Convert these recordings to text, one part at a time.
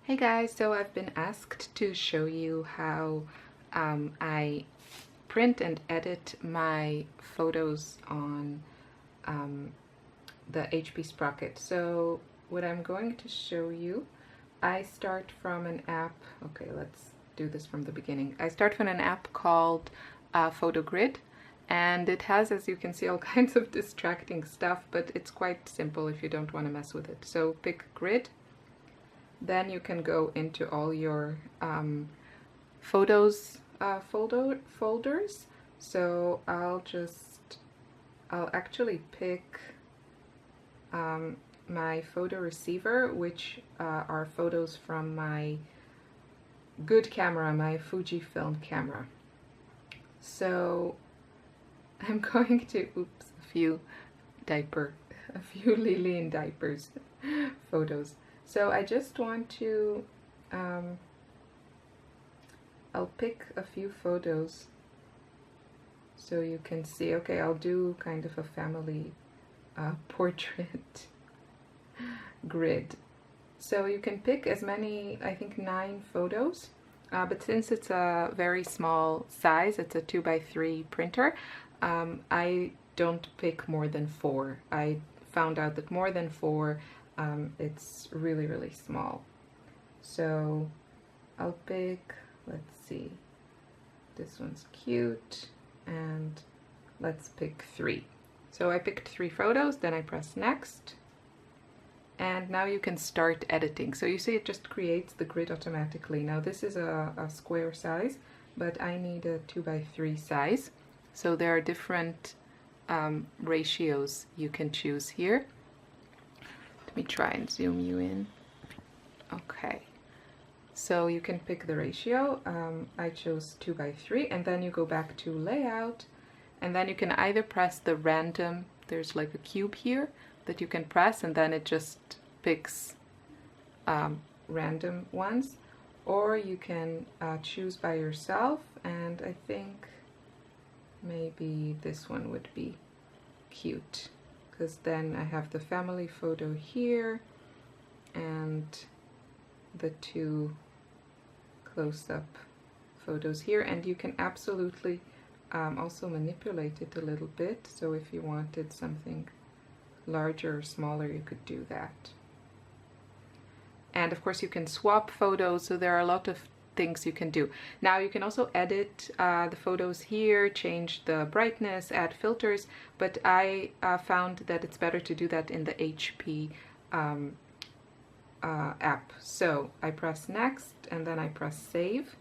Hey guys, so I've been asked to show you how I print and edit my photos on the HP Sprocket. So what I'm going to show you, I start from an app. Okay, let's do this from the beginning. I start from an app called PhotoGrid, and it has, as you can see, all kinds of distracting stuff, but it's quite simple if you don't want to mess with it. So pick Grid. Then you can go into all your photos folders. So I'll actually pick my photo receiver, which are photos from my good camera, my Fujifilm camera. So I'm going to, oops, a few Lily in diapers photos. So I just want to, I'll pick a few photos so you can see. Okay, I'll do kind of a family portrait grid. So you can pick as many, I think 9 photos, but since it's a very small size, it's a 2x3 printer, I don't pick more than 4. I found out that more than 4 it's really small. So I'll pick, let's see, this one's cute, and let's pick 3. So I picked 3 photos, then I press next, and now you can start editing. So you see it just creates the grid automatically. Now this is a square size, but I need a 2x3 size. So there are different ratios you can choose here. Let me try and zoom you in. Okay, so you can pick the ratio. I chose 2x3, and then you go back to layout, and then you can either press the random, there's like a cube here that you can press, and then it just picks random ones, or you can choose by yourself, and I think maybe this one would be cute, because then I have the family photo here and the 2 close-up photos here, and you can absolutely also manipulate it a little bit. So if you wanted something larger or smaller, you could do that. And of course you can swap photos, so there are a lot of things you can do. Now you can also edit the photos here, change the brightness, add filters, but I found that it's better to do that in the HP app. So I press next, and then I press save,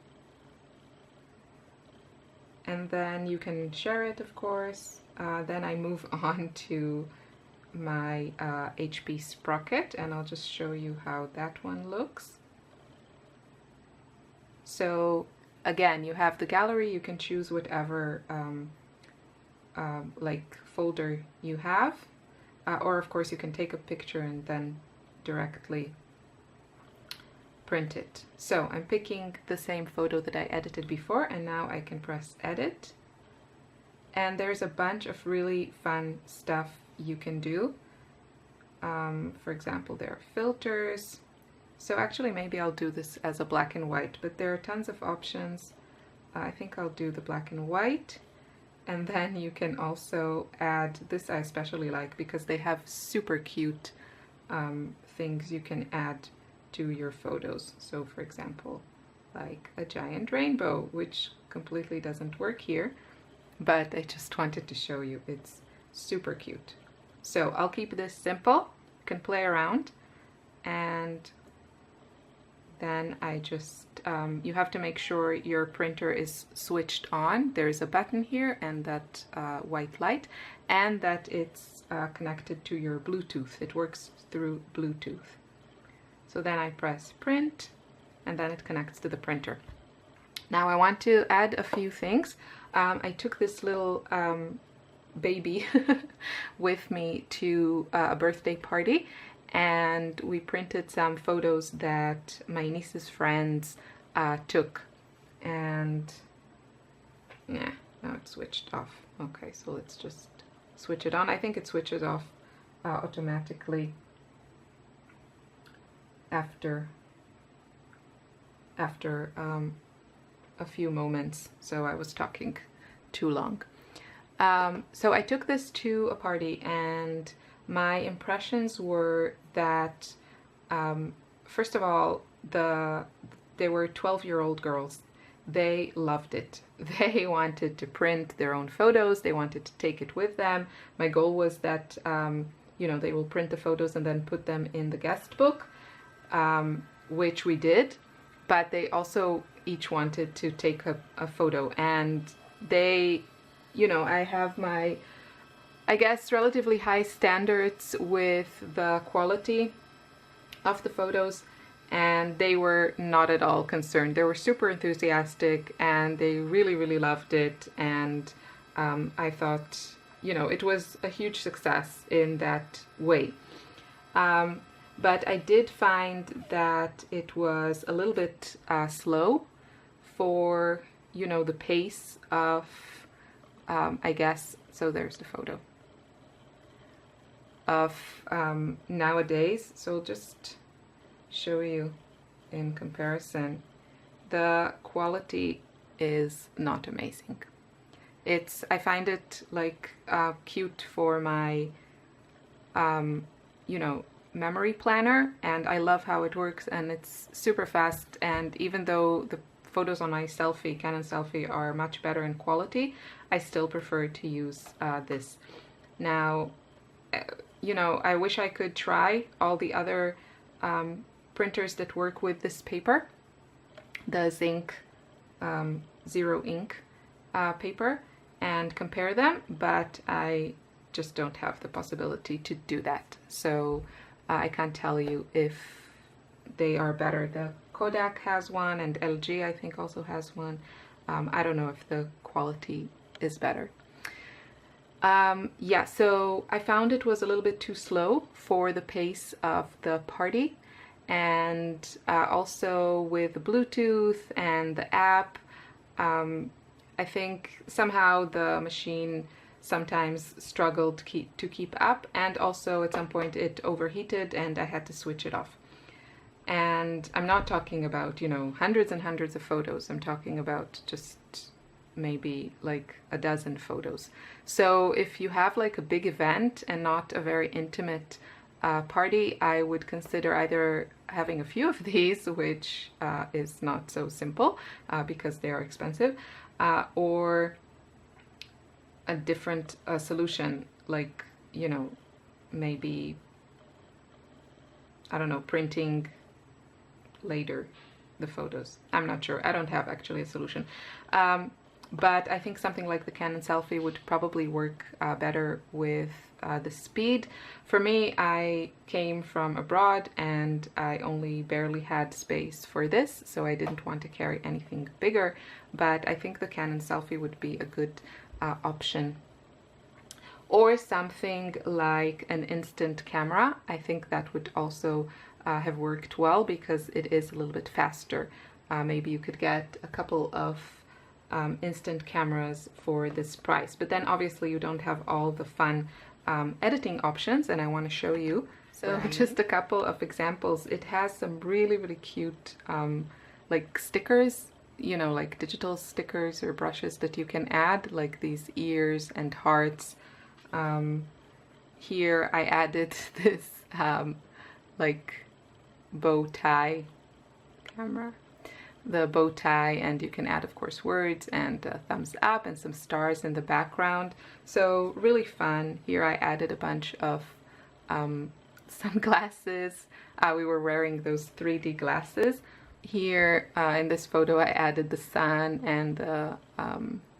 and then you can share it, of course. Then I move on to my HP Sprocket, and I'll just show you how that one looks. So again, you have the gallery. You can choose whatever like folder you have, or of course you can take a picture and then directly print it. So I'm picking the same photo that I edited before, and now I can press edit, and there's a bunch of really fun stuff you can do. For example, there are filters. So actually maybe I'll do this as a black and white, but there are tons of options. I think I'll do the black and white, and then you can also add, this I especially like because they have super cute things you can add to your photos. So for example, like a giant rainbow, which completely doesn't work here, but I just wanted to show you, it's super cute. So I'll keep this simple. You can play around, and then I just, you have to make sure your printer is switched on. There's a button here and that white light, and that it's connected to your Bluetooth. It works through Bluetooth. So then I press print, and then it connects to the printer. Now I want to add a few things. I took this little baby with me to a birthday party, and we printed some photos that my niece's friends took, and yeah, now it's switched off. Okay, so let's just switch it on. I think it switches off automatically after after a few moments, so I was talking too long. So I took this to a party, and my impressions were that, first of all, they were 12-year-old girls. They loved it. They wanted to print their own photos. They wanted to take it with them. My goal was that, you know, they will print the photos and then put them in the guest book, which we did. But they also each wanted to take a photo, and they, you know, I have my, I guess, relatively high standards with the quality of the photos, and they were not at all concerned. They were super enthusiastic, and they really, really loved it. And I thought, you know, it was a huge success in that way. But I did find that it was a little bit slow for, you know, the pace of, I guess, so there's the photo of nowadays. So I'll just show you in comparison. The quality is not amazing. It's, I find it like cute for my, you know, memory planner, and I love how it works, and it's super fast. And even though the photos on my selfie, Canon selfie, are much better in quality, I still prefer to use this. Now, you know, I wish I could try all the other printers that work with this paper, the zinc zero ink paper, and compare them, but I just don't have the possibility to do that. So I can't tell you if they are better. The Kodak has one, and LG I think also has one. I don't know if the quality is better. Yeah, so I found it was a little bit too slow for the pace of the party, and also with the Bluetooth and the app, I think somehow the machine sometimes struggled to keep up, and also at some point it overheated and I had to switch it off. And I'm not talking about, you know, hundreds and hundreds of photos. I'm talking about just maybe like a dozen photos. So if you have like a big event and not a very intimate party, I would consider either having a few of these, which is not so simple because they are expensive, or a different solution, like, you know, maybe, I don't know, printing later the photos. I'm not sure. I don't have actually a solution. But I think something like the Canon selfie would probably work better with the speed. For me, I came from abroad and I only barely had space for this, so I didn't want to carry anything bigger, but I think the Canon selfie would be a good option. Or something like an instant camera. I think that would also have worked well because it is a little bit faster. Maybe you could get a couple of instant cameras for this price, but then obviously you don't have all the fun editing options, and I want to show you. So just a couple of examples. It has some really, really cute like stickers, you know, like digital stickers or brushes that you can add, like these ears and hearts. Here I added this like bow tie camera, the bow tie, and you can add, of course, words and thumbs up and some stars in the background. So really fun. Here I added a bunch of sunglasses. We were wearing those 3D glasses. Here in this photo I added the sun and the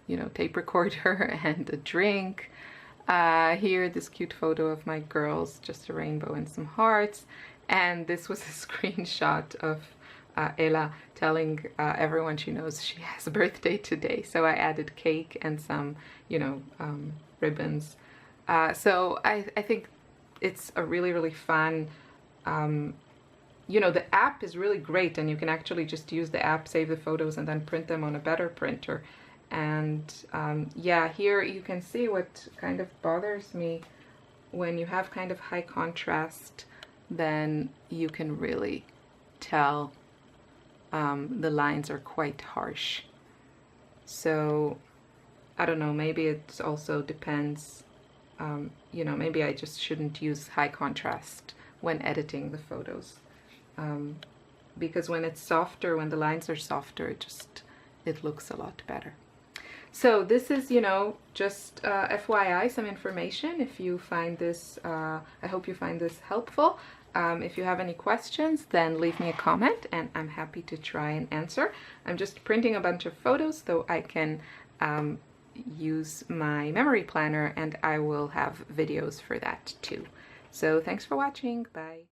you know, tape recorder and a drink. Here this cute photo of my girls, just a rainbow and some hearts. And this was a screenshot of Ella telling everyone she knows she has a birthday today. So I added cake and some, you know, ribbons. So I think it's a really, really fun, you know, the app is really great, and you can actually just use the app, save the photos, and then print them on a better printer. And yeah, here you can see what kind of bothers me. When you have kind of high contrast, then you can really tell the lines are quite harsh. So I don't know, maybe it also depends, you know, maybe I just shouldn't use high contrast when editing the photos, because when it's softer, when the lines are softer, it looks a lot better. So this is, you know, just FYI, some information. If you find this, I hope you find this helpful. If you have any questions, then leave me a comment and I'm happy to try and answer. I'm just printing a bunch of photos so I can use my memory planner, and I will have videos for that too. So thanks for watching. Bye.